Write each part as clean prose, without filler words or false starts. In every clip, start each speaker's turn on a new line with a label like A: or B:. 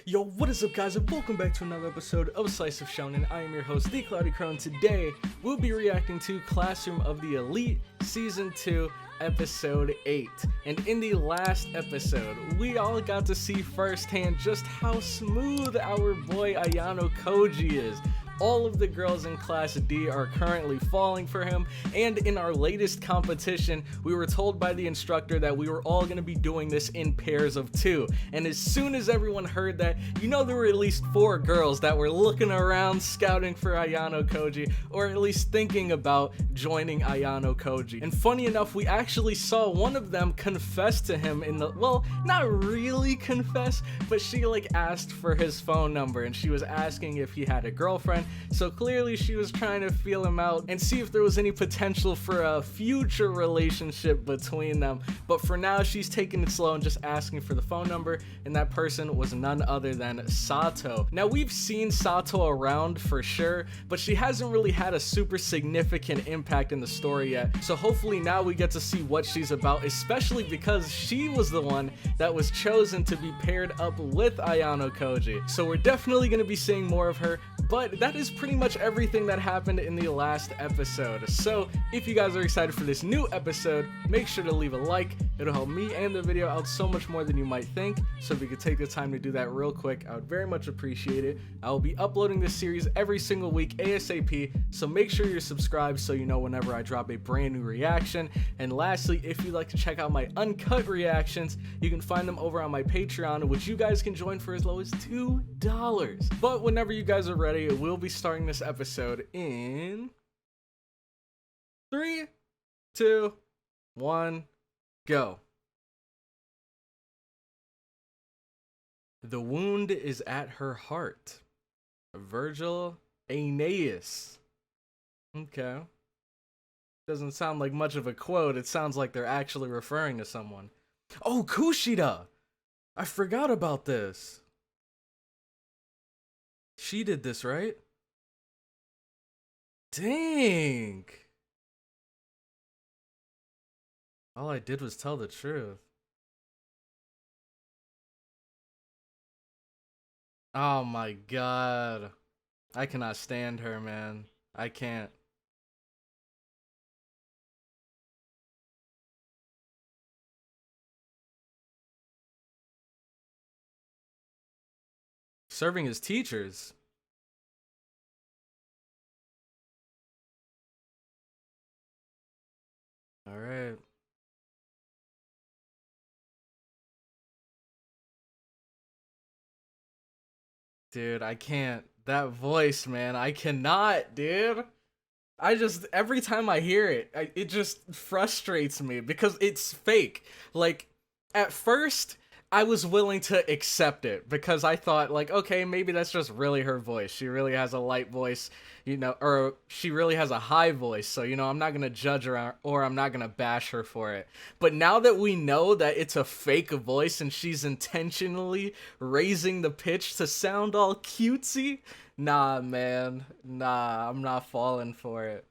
A: Yo, what is up guys, and welcome back to another episode of Slice of Shonen. I am your host, The Cloudy Crown. Today, we'll be reacting to Classroom of the Elite Season 2, Episode 8. And in the last episode, we all got to see firsthand just how smooth our boy Ayano Koji is. All of the girls in Class D are currently falling for him, and in our latest competition, we were told by the instructor that we were all going to be doing this in pairs of 2. And as soon as everyone heard that, you know there were at least 4 girls that were looking around scouting for Ayano Koji, or at least thinking about joining Ayano Koji. And funny enough, we actually saw one of them confess to him in the, well, not really confess, but she asked for his phone number, and she was asking if he had a girlfriend. So clearly she was trying to feel him out and see if there was any potential for a future relationship between them. But for now, she's taking it slow and just asking for the phone number, and that person was none other than Sato. Now, we've seen Sato around for sure, but she hasn't really had a super significant impact in the story yet. So hopefully now we get to see what she's about, especially because she was the one that was chosen to be paired up with Ayano Koji. So we're definitely going to be seeing more of her, but that is pretty much everything that happened in the last episode. So if you guys are excited for this new episode, make sure to leave a like. It'll help me and the video out so much more than you might think. So if you could take the time to do that real quick, I would very much appreciate it. I will be uploading this series every single week ASAP, so make sure you're subscribed so you know whenever I drop a brand new reaction. And lastly, if you'd like to check out my uncut reactions, you can find them over on my Patreon, which you guys can join for as low as $2. But whenever you guys are ready, we'll be starting this episode in 3, 2, 1, go. The wound is at her heart. Virgil Aeneas. Okay. Doesn't sound like much of a quote. It sounds like they're actually referring to someone. Oh, Kushida! I forgot about this. She did this, right? Dang! All I did was tell the truth. Oh my god. I cannot stand her, man. I can't. Serving as teachers. All right. Dude, I can't. That voice, man. I cannot, dude. Every time I hear it, it just frustrates me because it's fake. Like, at first, I was willing to accept it because I thought, okay, maybe that's just really her voice. She really has a light voice, or she really has a high voice. So, I'm not going to judge her or I'm not going to bash her for it. But now that we know that it's a fake voice and she's intentionally raising the pitch to sound all cutesy, nah, man. Nah, I'm not falling for it.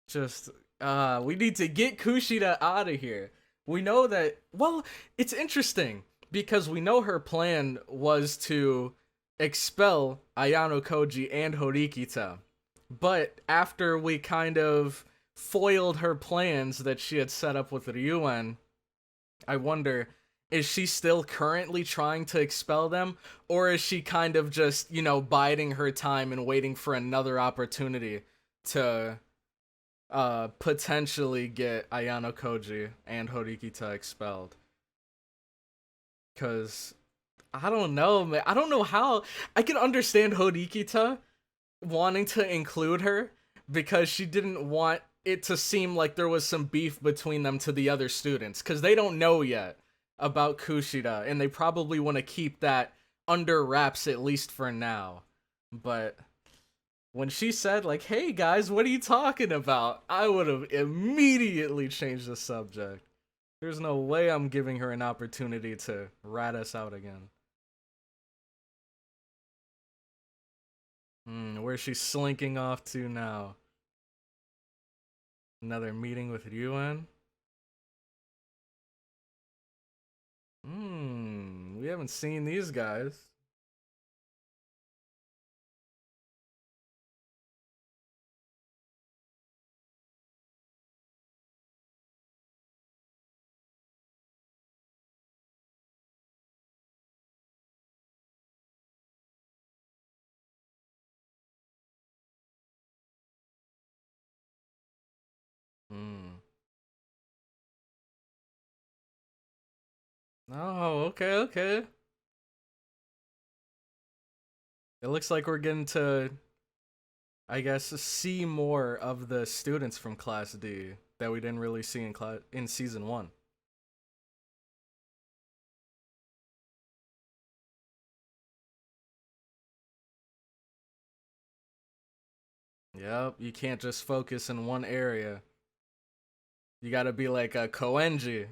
A: Just, we need to get Kushida out of here. We know that, well, it's interesting because we know her plan was to expel Ayano Koji and Horikita. But after we kind of foiled her plans that she had set up with Ryuen, I wonder, is she still currently trying to expel them? Or is she kind of just, biding her time and waiting for another opportunity to potentially get Ayano Koji and Horikita expelled? Cause I don't know, man. I don't know how. I can understand Horikita wanting to include her because she didn't want it to seem like there was some beef between them to the other students, because they don't know yet about Kushida and they probably want to keep that under wraps at least for now. But when she said, hey guys, what are you talking about? I would have immediately changed the subject. There's no way I'm giving her an opportunity to rat us out again. Where's she slinking off to now? Another meeting with Ryuen? We haven't seen these guys. Oh, okay, okay. It looks like we're getting to, I guess, see more of the students from Class D that we didn't really see in season 1. Yep, you can't just focus in one area. You gotta be like a Koenji.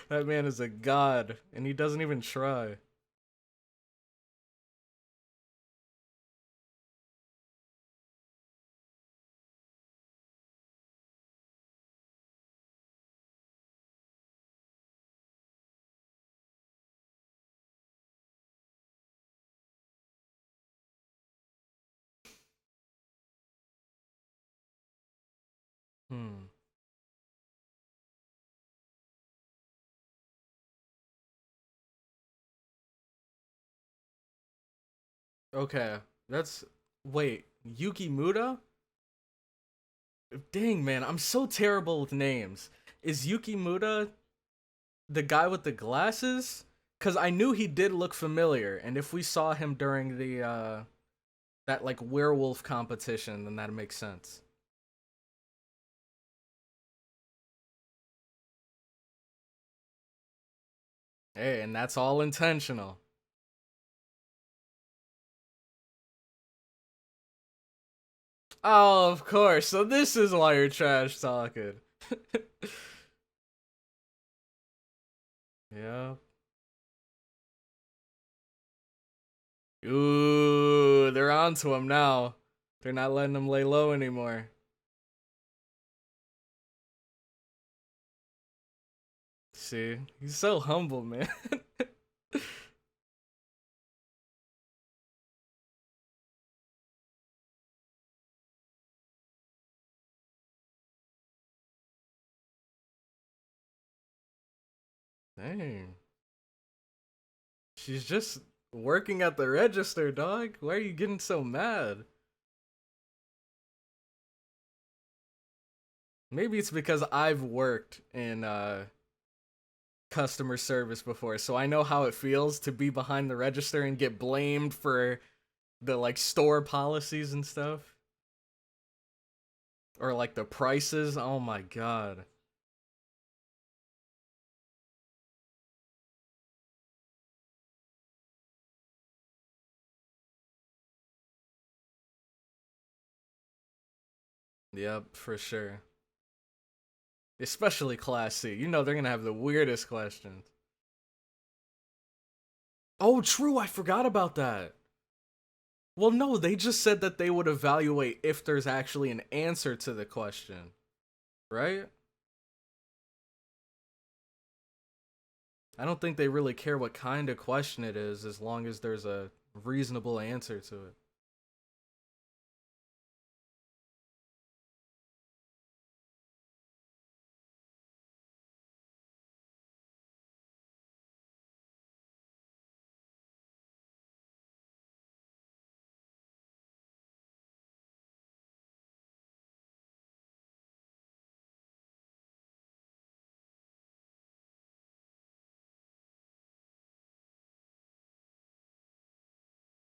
A: That man is a god, and he doesn't even try. Hmm. Okay, that's wait, Yuki Muda? Dang man, I'm so terrible with names. Is Yuki Muda the guy with the glasses? Cause I knew he did look familiar, and if we saw him during the that like werewolf competition, then that makes sense. Hey, and that's all intentional. Oh, of course. So this is why you're trash talking. Yeah. Ooh, they're onto him now. They're not letting him lay low anymore. See, he's so humble, man. Dang. She's just working at the register, dog. Why are you getting so mad? Maybe it's because I've worked in customer service before, so I know how it feels to be behind the register and get blamed for the like store policies and stuff. Or like the prices. Oh my god. Yep, for sure. Especially Class C. You know they're gonna have the weirdest questions. Oh, true. I forgot about that. Well, no, they just said that they would evaluate if there's actually an answer to the question, right? I don't think they really care what kind of question it is as long as there's a reasonable answer to it.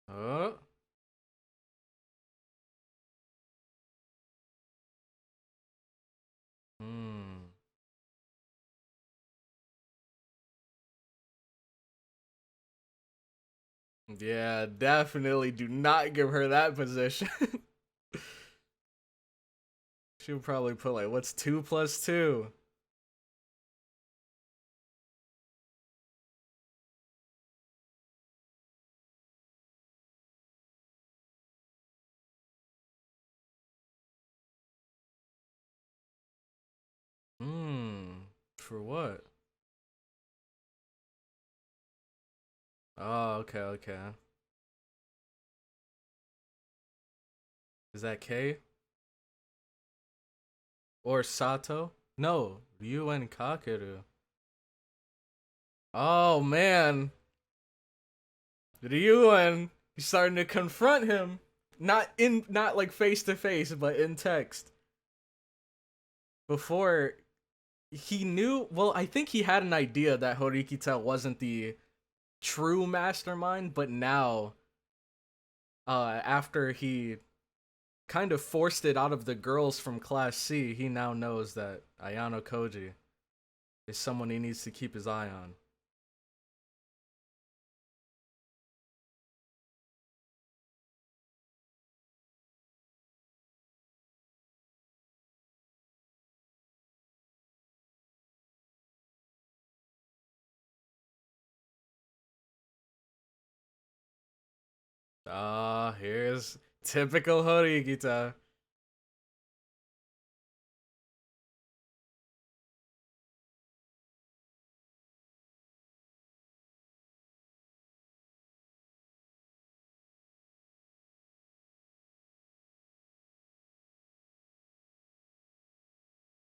A: Oh. Hmm. Yeah, definitely do not give her that position. She'll probably put like, what's 2 plus 2? Hmm. For what? Oh, okay, okay. Is that K? Or Sato? No, UN Kakeru. Oh man, Ryuen, he's starting to confront him. Not like face to face, but in text. Before he knew. Well, I think he had an idea that Horikita wasn't the true mastermind, but now, after he kind of forced it out of the girls from Class C, he now knows that Ayano Koji is someone he needs to keep his eye on. Ah, here's typical Horikita.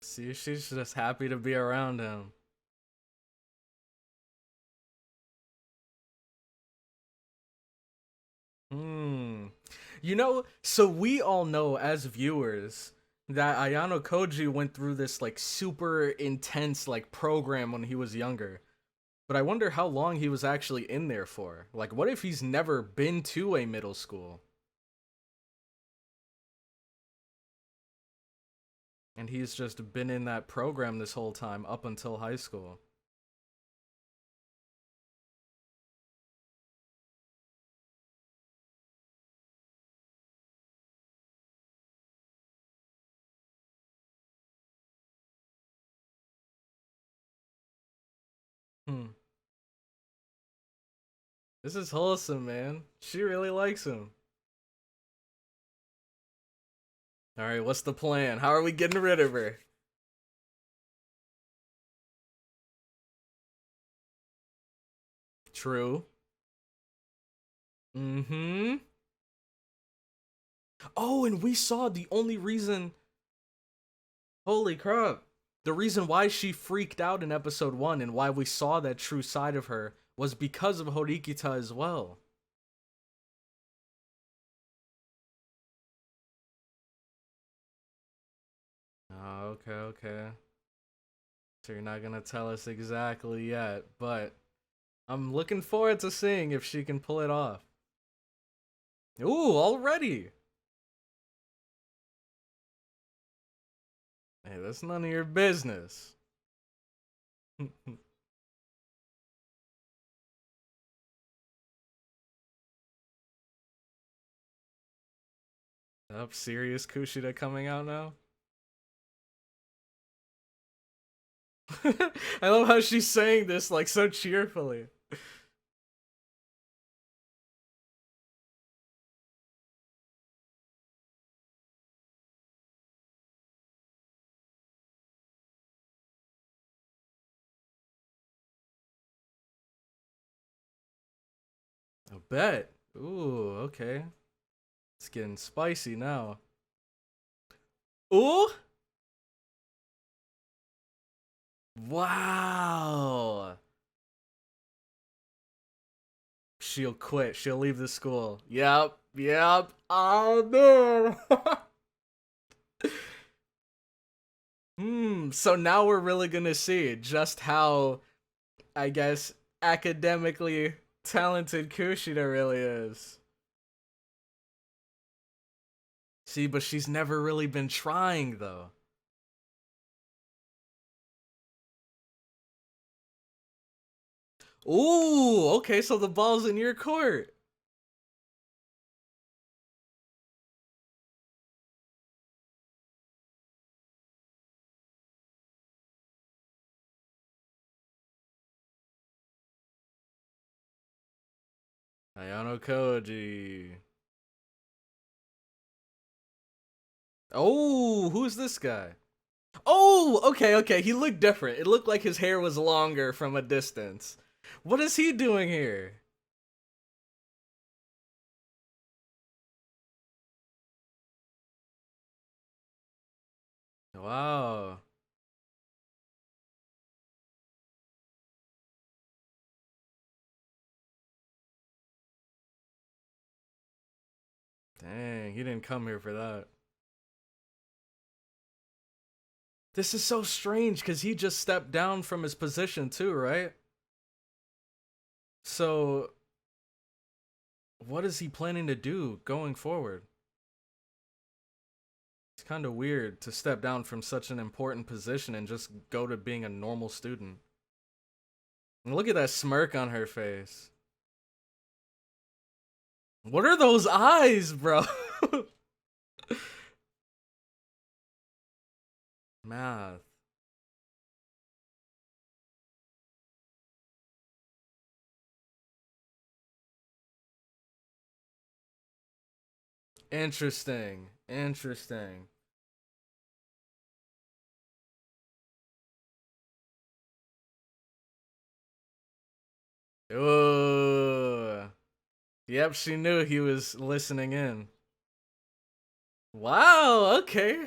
A: See, she's just happy to be around him. Hmm. You know, so we all know as viewers that Ayano Koji went through this like super intense like program when he was younger. But I wonder how long he was actually in there for. Like, what if he's never been to a middle school? And he's just been in that program this whole time up until high school. Hmm. This is wholesome, man. She really likes him. All right, what's the plan? How are we getting rid of her? True. Mm-hmm. Oh, and we saw the only reason. Holy crap. The reason why she freaked out in episode 1 and why we saw that true side of her was because of Horikita as well. Oh, okay, okay. So you're not gonna tell us exactly yet, but I'm looking forward to seeing if she can pull it off. Ooh, already! Hey, that's none of your business. Up, serious Kushida coming out now? I love how she's saying this like so cheerfully. I bet. Ooh, okay. It's getting spicy now. Ooh! Wow! She'll quit. She'll leave the school. Yep, yep. Oh no! So now we're really gonna see just how, I guess, academically talented Kushida really is. See, but she's never really been trying though. Ooh, okay, so the ball's in your court. Ayano Koji. Oh, who's this guy? Oh, okay, okay. He looked different. It looked like his hair was longer from a distance. What is he doing here? Wow. Dang, he didn't come here for that. This is so strange because he just stepped down from his position too, right? So, what is he planning to do going forward? It's kind of weird to step down from such an important position and just go to being a normal student. And look at that smirk on her face. What are those eyes, bro? Math. Interesting. Interesting. Ooh. Yep, she knew he was listening in. Wow, okay.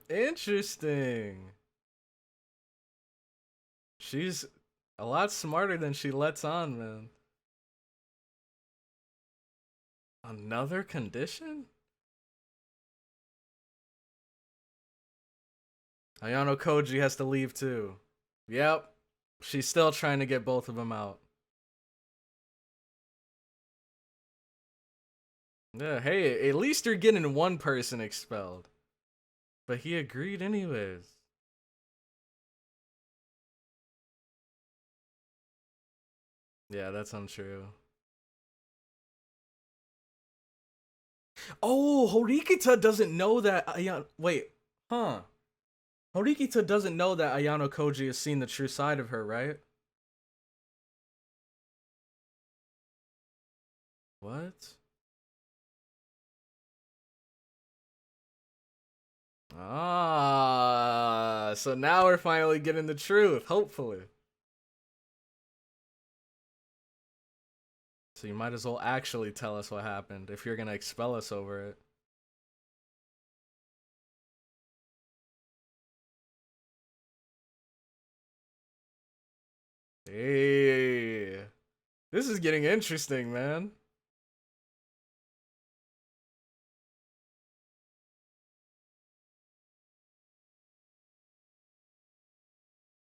A: Interesting. She's a lot smarter than she lets on, man. Another condition? Ayano Koji has to leave too. Yep. She's still trying to get both of them out. Yeah, hey, at least you're getting one person expelled. But he agreed anyways. Yeah, that's untrue. Oh, Horikita doesn't know that Ayano... Wait, huh. Horikita doesn't know that Ayano Koji has seen the true side of her, right? What? Ah, so now we're finally getting the truth, hopefully. So you might as well actually tell us what happened if you're gonna expel us over it. Hey, this is getting interesting, man.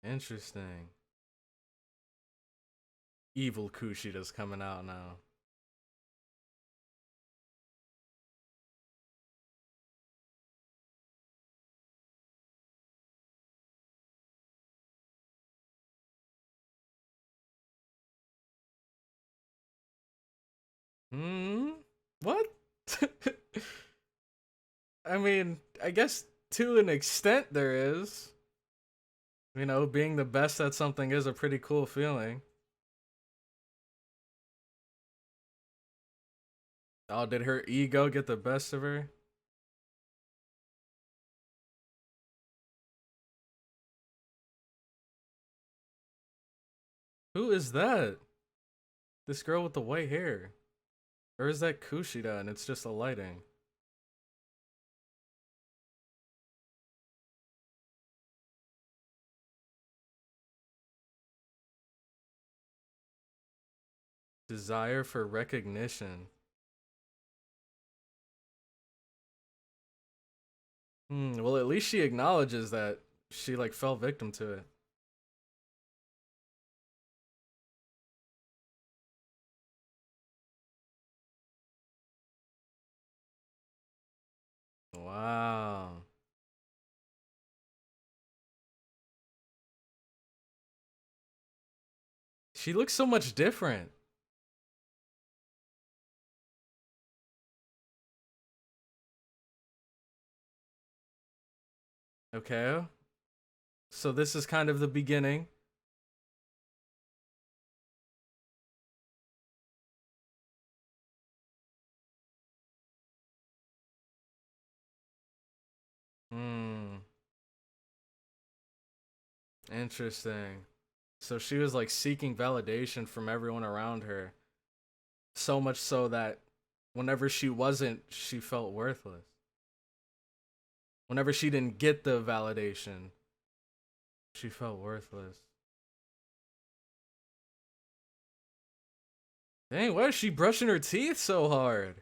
A: Interesting. Evil Kushida's coming out now. Hmm? What? I mean, I guess to an extent there is. You know, being the best at something is a pretty cool feeling. Oh, did her ego get the best of her? Who is that? This girl with the white hair. Or is that Kushida and it's just a lighting? Desire for recognition. Well, at least she acknowledges that she like fell victim to it. Wow. She looks so much different. Okay. So this is kind of the beginning. Hmm. Interesting. So she was like seeking validation from everyone around her. So much so that whenever she wasn't, she felt worthless. Whenever she didn't get the validation, she felt worthless. Dang, why is she brushing her teeth so hard?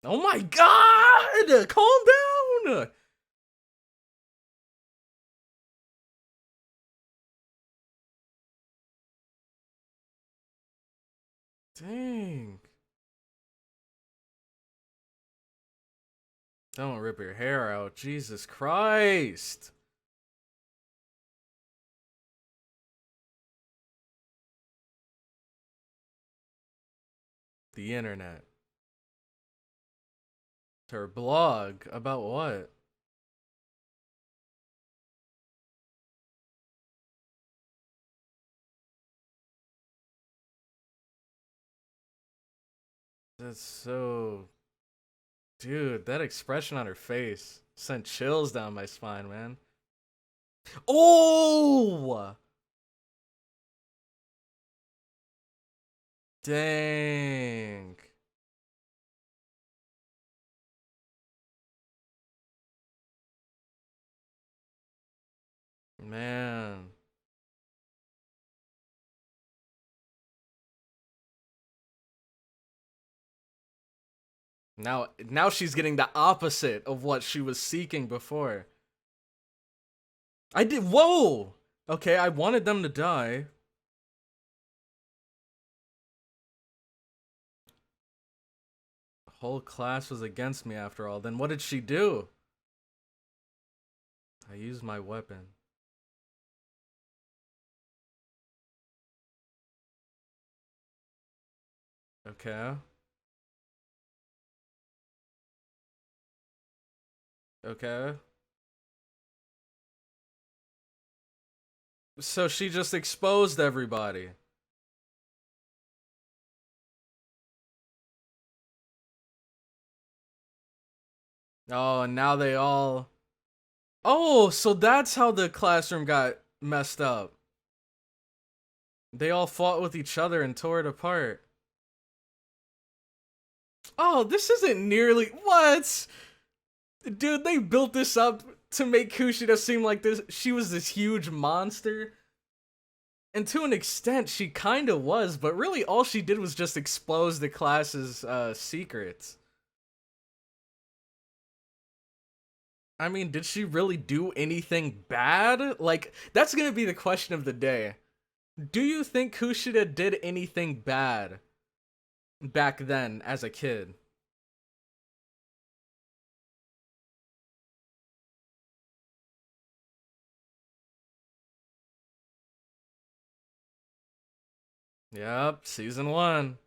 A: Oh my god! Calm down! Dang. Don't rip your hair out. Jesus Christ. The internet. Her blog. About what? That's so... Dude, that expression on her face sent chills down my spine, man. Oh! Dang. Man. Now she's getting the opposite of what she was seeking before. Whoa! Okay, I wanted them to die. The whole class was against me after all. Then what did she do? I used my weapon. Okay. Okay. So she just exposed everybody. Oh, and now they all... Oh, so that's how the classroom got messed up. They all fought with each other and tore it apart. Oh, this isn't nearly... What? Dude, they built this up to make Kushida seem like she was this huge monster. And to an extent, she kind of was, but really all she did was just expose the class's secrets. I mean, did she really do anything bad? Like, that's gonna be the question of the day. Do you think Kushida did anything bad back then as a kid? Yep, season 1.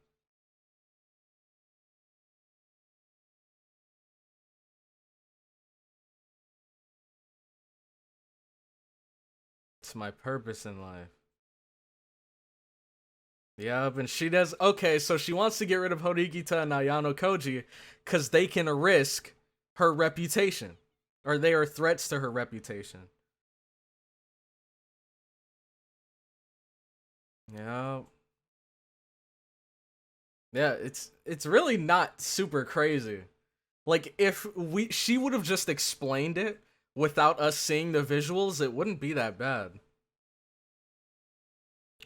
A: It's my purpose in life. Yep, and she does. Okay, so she wants to get rid of Horikita and Ayano Koji because they can risk her reputation, or they are threats to her reputation. Yep. Yeah, it's really not super crazy. Like, if she would have just explained it without us seeing the visuals, it wouldn't be that bad.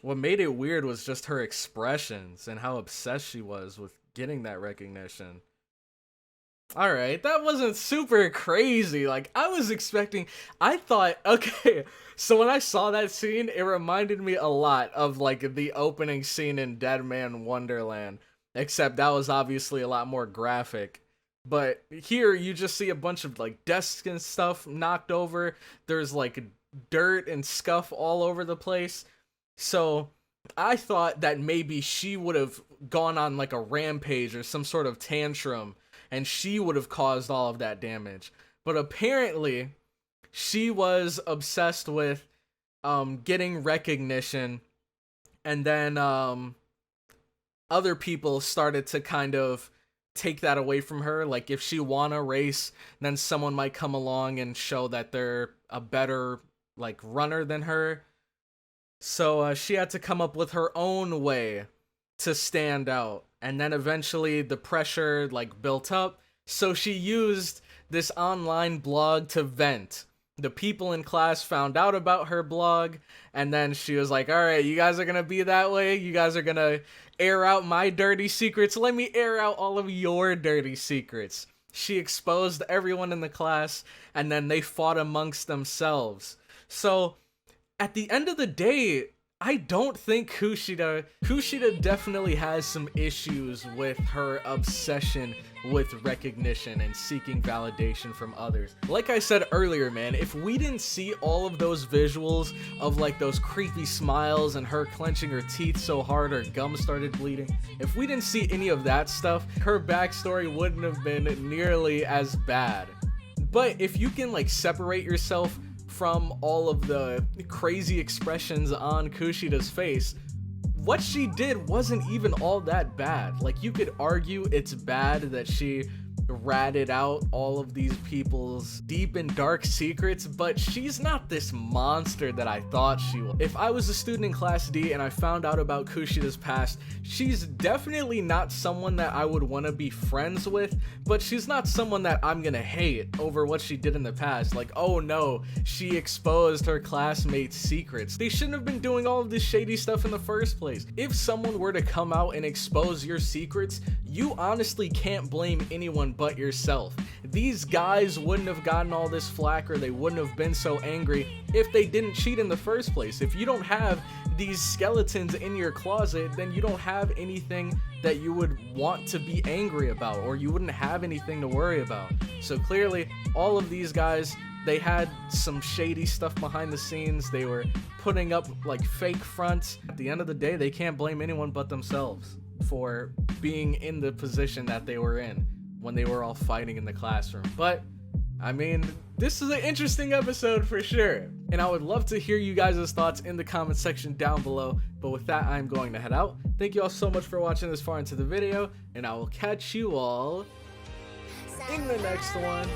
A: What made it weird was just her expressions and how obsessed she was with getting that recognition. Alright, that wasn't super crazy. Like, I thought, okay, so when I saw that scene, it reminded me a lot of, like, the opening scene in Dead Man Wonderland. Except that was obviously a lot more graphic. But here, you just see a bunch of, like, desks and stuff knocked over. There's, like, dirt and scuff all over the place. So, I thought that maybe she would have gone on, like, a rampage or some sort of tantrum, and she would have caused all of that damage. But apparently, she was obsessed with getting recognition, and then other people started to kind of take that away from her. Like, if she won a race, then someone might come along and show that they're a better, like, runner than her. So she had to come up with her own way to stand out. And then eventually the pressure, like, built up. So she used this online blog to vent the people in class found out about her blog, and then she was like, all right, you guys are gonna be that way, you guys are gonna air out my dirty secrets, let me air out all of your dirty secrets. She exposed everyone in the class, and then they fought amongst themselves. So at the end of the day, I don't think Kushida definitely has some issues with her obsession with recognition and seeking validation from others. Like I said earlier, man, if we didn't see all of those visuals of like those creepy smiles and her clenching her teeth so hard her gums started bleeding, if we didn't see any of that stuff, her backstory wouldn't have been nearly as bad. But if you can like separate yourself from all of the crazy expressions on Kushida's face, what she did wasn't even all that bad. Like, you could argue it's bad that she ratted out all of these people's deep and dark secrets, but she's not this monster that I thought she was. If I was a student in Class D and I found out about Kushida's past, she's definitely not someone that I would want to be friends with, but she's not someone that I'm gonna hate over what she did in the past. Like, oh no, she exposed her classmates' secrets. They shouldn't have been doing all of this shady stuff in the first place. If someone were to come out and expose your secrets, you honestly can't blame anyone but yourself. These guys wouldn't have gotten all this flack, or they wouldn't have been so angry if they didn't cheat in the first place. If you don't have these skeletons in your closet, then you don't have anything that you would want to be angry about, or you wouldn't have anything to worry about. So clearly, all of these guys, they had some shady stuff behind the scenes. They were putting up like fake fronts. At the end of the day, they can't blame anyone but themselves for being in the position that they were in when they were all fighting in the classroom. But I mean, this is an interesting episode for sure, and I would love to hear you guys' thoughts in the comment section down below. But with that, I'm going to head out. Thank you all so much for watching this far into the video, and I will catch you all in the next one.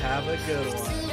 A: Have a good one.